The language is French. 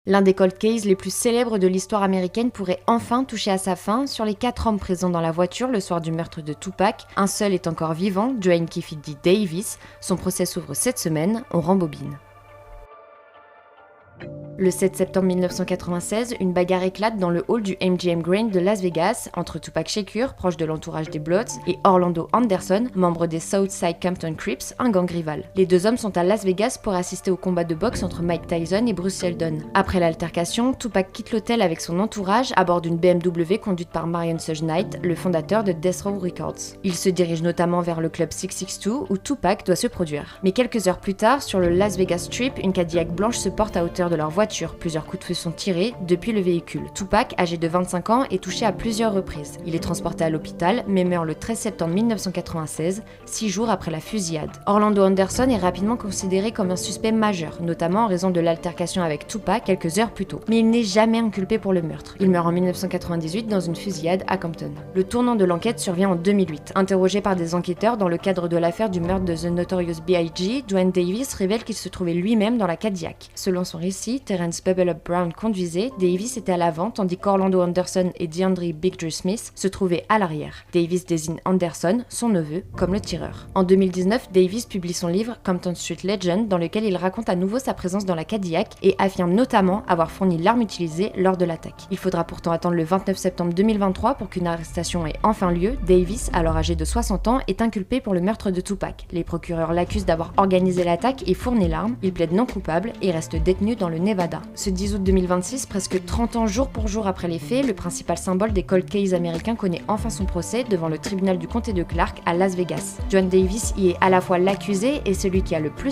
L'un des cold cases les plus célèbres de l'histoire américaine pourrait enfin toucher à sa fin. Sur les 4 hommes présents dans la voiture le soir du meurtre de Tupac, un seul est encore vivant, Duane Keffe Davis. Son procès s'ouvre cette semaine, on rembobine. Le 7 septembre 1996, une bagarre éclate dans le hall du MGM Grand de Las Vegas entre Tupac Shakur, proche de l'entourage des Bloods, et Orlando Anderson, membre des Southside Compton Crips, un gang rival. Les deux hommes sont à Las Vegas pour assister au combat de boxe entre Mike Tyson et Bruce Seldon. Après l'altercation, Tupac quitte l'hôtel avec son entourage à bord d'une BMW conduite par Marion Suge Knight, le fondateur de Death Row Records. Il se dirige notamment vers le club 662 où Tupac doit se produire. Mais quelques heures plus tard, sur le Las Vegas Strip, une Cadillac blanche se porte à hauteur de leur voiture. Plusieurs coups de feu sont tirés depuis le véhicule. Tupac, âgé de 25 ans, est touché à plusieurs reprises. Il est transporté à l'hôpital, mais meurt le 13 septembre 1996, 6 jours après la fusillade. Orlando Anderson est rapidement considéré comme un suspect majeur, notamment en raison de l'altercation avec Tupac quelques heures plus tôt. Mais il n'est jamais inculpé pour le meurtre. Il meurt en 1998 dans une fusillade à Compton. Le tournant de l'enquête survient en 2008. Interrogé par des enquêteurs dans le cadre de l'affaire du meurtre de The Notorious B.I.G., Duane Davis révèle qu'il se trouvait lui-même dans la Cadillac. Selon son récit, Terrence Bubble Up Brown conduisait, Davis était à l'avant tandis qu'Orlando Anderson et DeAndre Big Drew Smith se trouvaient à l'arrière. Davis désigne Anderson, son neveu, comme le tireur. En 2019, Davis publie son livre Compton Street Legend dans lequel il raconte à nouveau sa présence dans la Cadillac et affirme notamment avoir fourni l'arme utilisée lors de l'attaque. Il faudra pourtant attendre le 29 septembre 2023 pour qu'une arrestation ait enfin lieu. Davis, alors âgé de 60 ans, est inculpé pour le meurtre de Tupac. Les procureurs l'accusent d'avoir organisé l'attaque et fourni l'arme. Il plaide non coupable et reste détenu dans le Nevada. Ce 10 août 2026, presque 30 ans jour pour jour après les faits, le principal symbole des cold cases américains connaît enfin son procès devant le tribunal du comté de Clark à Las Vegas. Duane Davis y est à la fois l'accusé et celui qui a le plus